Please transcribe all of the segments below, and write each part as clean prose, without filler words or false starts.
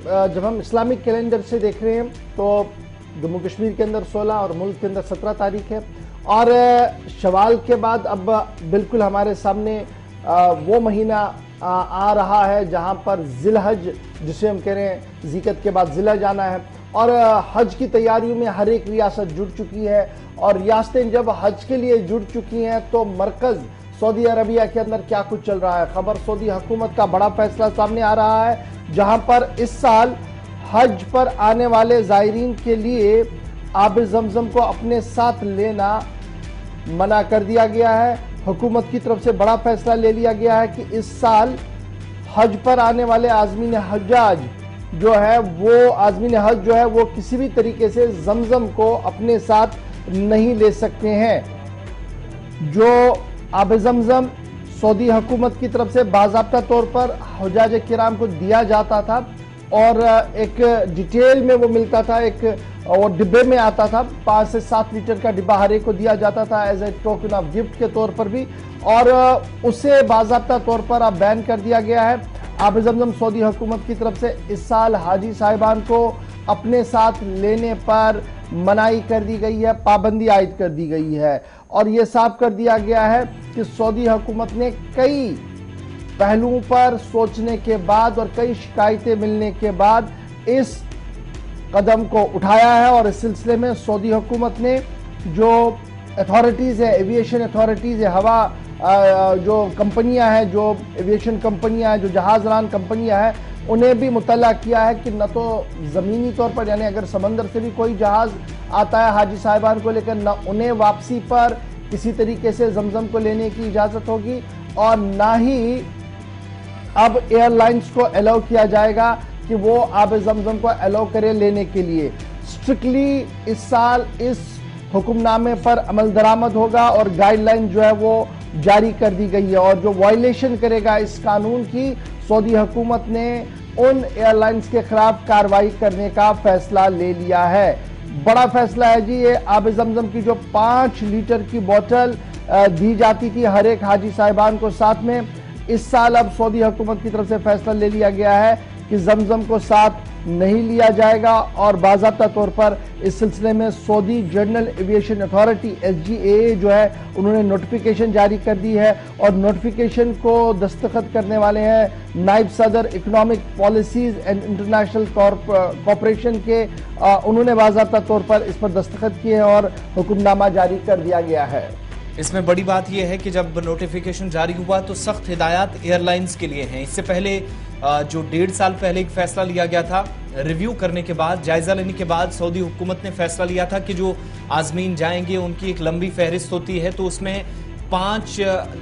जब हम Islamic calendar से देख रहे हैं तो जम्मू कश्मीर के अंदर 16 और मुल्क के अंदर 17 तारीख है और शवाल के बाद अब बिल्कुल हमारे सामने वो महीना आ रहा है जहां पर जिलहज, जिसे हम कह रहे हैं ज़िकत के बाद जिलहज आना है और हज की तैयारियों में हर एक रियासत जुड़ चुकी है और रियासतें जब हज के लिए जुड़ चुकी हैं तो मरकज सऊदी अरबिया के अंदर क्या कुछ चल रहा है। खबर सऊदी हुकूमत का बड़ा फैसला सामने आ रहा है जहां पर इस साल हज पर आने वाले ज़ायरीन के लिए आब जमजम को अपने साथ लेना मना कर दिया गया है। हुकूमत की तरफ से बड़ा फैसला ले लिया गया है कि इस साल हज पर आने वाले आज़मीन हज्जाज जो है वो आज़मीन हज जो है वो किसी भी तरीके से जमजम को अपने साथ नहीं ले सकते हैं। जो आब जमजम सऊदी हुकूमत की तरफ से बाज़ाब्ता तौर पर हुज्जाज किराम को दिया जाता था और एक डिटेल में वो मिलता था, एक वो डिब्बे में आता था, 5 से 7 लीटर का डिब्बा हर एक को दिया जाता था as a token of gift के तौर पर भी, और उसे बाज़ाब्ता तौर पर अब बैन कर दिया गया है। आब जमजम सऊदी हुकूमत की तरफ से इस साल हाजी साहिबान को अपने साथ लेने पर मनाही कर दी गई है, पाबंदी आयद कर दी गई है और यह साफ कर दिया गया है कि सऊदी हुकूमत ने कई पहलुओं पर सोचने के बाद और कई शिकायतें मिलने के बाद इस कदम को उठाया है और इस सिलसिले में सऊदी हुकूमत ने जो अथॉरिटीज़ है, एविएशन अथॉरिटीज़ है, हवा जो कंपनियां हैं, जो एविएशन कंपनियां हैं, जो जहाज़रान कंपनियां हैं, उन्हें भी मुतल्ला किया है कि न तो ज़मीनी तौर पर यानी अगर समंदर से भी कोई जहाज़ आता है हाजी साहिबान को लेकर, न उन्हें वापसी पर किसी तरीके से जमजम को लेने की इजाज़त होगी और ना ही अब एयरलाइंस को अलाउ किया जाएगा कि वो आब जमजम को अलाउ करे लेने के लिए। स्ट्रिक्टली इस साल इस हुक्मनामे पर अमल दरामद होगा और गाइडलाइन जो है वो जारी कर दी गई है और जो वायलेशन करेगा इस कानून की, सऊदी हुकूमत ने उन एयरलाइंस के खिलाफ कार्रवाई करने का फैसला ले लिया है। बड़ा फैसला है जी ये। आब जमजम की जो 5 लीटर की बोतल दी जाती थी हर एक हाजी साहिबान को साथ में, इस साल अब सऊदी हुकूमत की तरफ से फैसला ले लिया गया है कि जमजम को साथ नहीं लिया जाएगा और बाज़ाब्ता तौर पर इस सिलसिले में Saudi general aviation authority SGAA जो है उन्होंने नोटिफिकेशन जारी कर दी है और नोटिफिकेशन को दस्तखत करने वाले हैं नायब सदर economic policies and international corporation के। उन्होंने बाज़ाब्ता तौर पर इस पर दस्तखत किए हैं और हुक्मनामा जारी कर दिया गया है। इसमें बड़ी बात यह है कि जब नोटिफिकेशन जारी हुआ तो सख्त हिदायत एयरलाइंस के लिए हैं। इससे पहले जो 1.5 साल पहले एक फैसला लिया गया था, रिव्यू करने के बाद, जायजा लेने के बाद सऊदी हुकूमत ने फैसला लिया था कि जो आज़मीन जाएंगे उनकी एक लंबी फहरिस्त होती है तो उसमें 5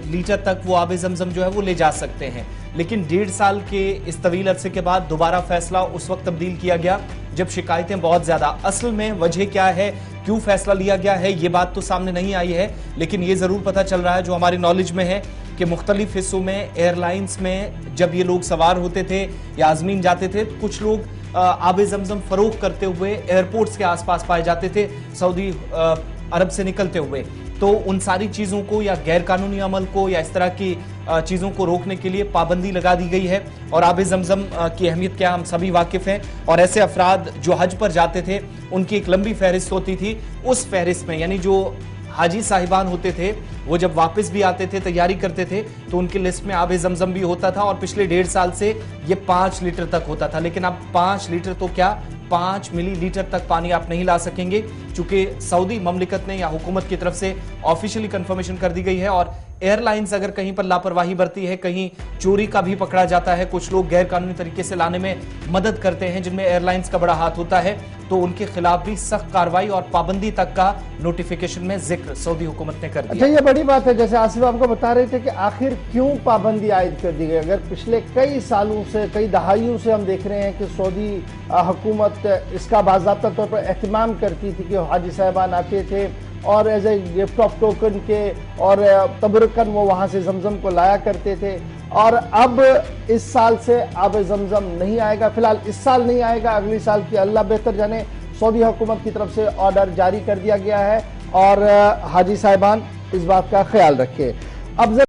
लीटर तक वो आब जमजम जो है वो ले जा सकते हैं। लेकिन 1.5 साल के इस तवील अरसे के बाद दोबारा फैसला उस वक्त तब्दील किया गया जब शिकायतें बहुत ज्यादा, असल में वजह क्या है, क्यों फैसला लिया गया है, ये बात तो सामने नहीं आई है, लेकिन ये जरूर पता चल रहा है जो हमारी नॉलेज में है कि मुख्तलिफ हिस्सों में एयरलाइंस में जब ये लोग सवार होते थे या आज़मीन जाते थे तो कुछ लोग आब जमजम फरोख्त करते हुए एयरपोर्ट्स के आसपास पाए जाते थे सऊदी अरब से निकलते हुए। तो उन सारी चीज़ों को या गैर कानूनी अमल को या इस तरह की चीज़ों को रोकने के लिए पाबंदी लगा दी गई है और आब जमजम की अहमियत क्या हम सभी वाकिफ़ हैं। और ऐसे अफराद जो हज पर जाते थे उनकी एक लंबी फहरिस्त होती थी, उस फहरिस्त में यानी जो हाजी साहिबान होते थे वो जब वापस भी आते थे, तैयारी करते थे तो उनकी लिस्ट में आब जमजम भी होता था और पिछले 1.5 साल से ये 5 लीटर तक होता था। लेकिन अब 5 लीटर तो क्या 5 मिलीलीटर तक पानी आप नहीं ला सकेंगे, चूंकि सऊदी ममलिकत ने या हुकूमत की तरफ से ऑफिशियली कंफर्मेशन कर दी गई है। और एयरलाइंस अगर कहीं पर लापरवाही बरती है, कहीं चोरी का भी पकड़ा जाता है, कुछ लोग गैर कानूनी तरीके से लाने में मदद करते हैं जिनमें एयरलाइंस का बड़ा हाथ होता है, तो उनके खिलाफ भी सख्त कार्रवाई और पाबंदी तक का नोटिफिकेशन में जिक्र सऊदी हुकूमत ने कर दिया। अच्छा, ये बड़ी बात है। जैसे आसिफ आपको बता रहे थे कि आखिर क्यों पाबंदी आयद कर दी गई। अगर पिछले कई सालों से, कई दहाइयों से हम देख रहे हैं कि सऊदी हुकूमत इसका बाज़ाब्ता तौर पर एहतमाम करती थी कि हाजी साहिबान आते थे और as a gift of token के और तबरुकन वो वहाँ से जमजम को लाया करते थे। और अब इस साल से आब जमजम नहीं आएगा, फिलहाल इस साल नहीं आएगा, अगले साल की अल्लाह बेहतर जाने। सऊदी हुकूमत की तरफ से ऑर्डर जारी कर दिया गया है और हाजी साहिबान इस बात का ख्याल रखें। अब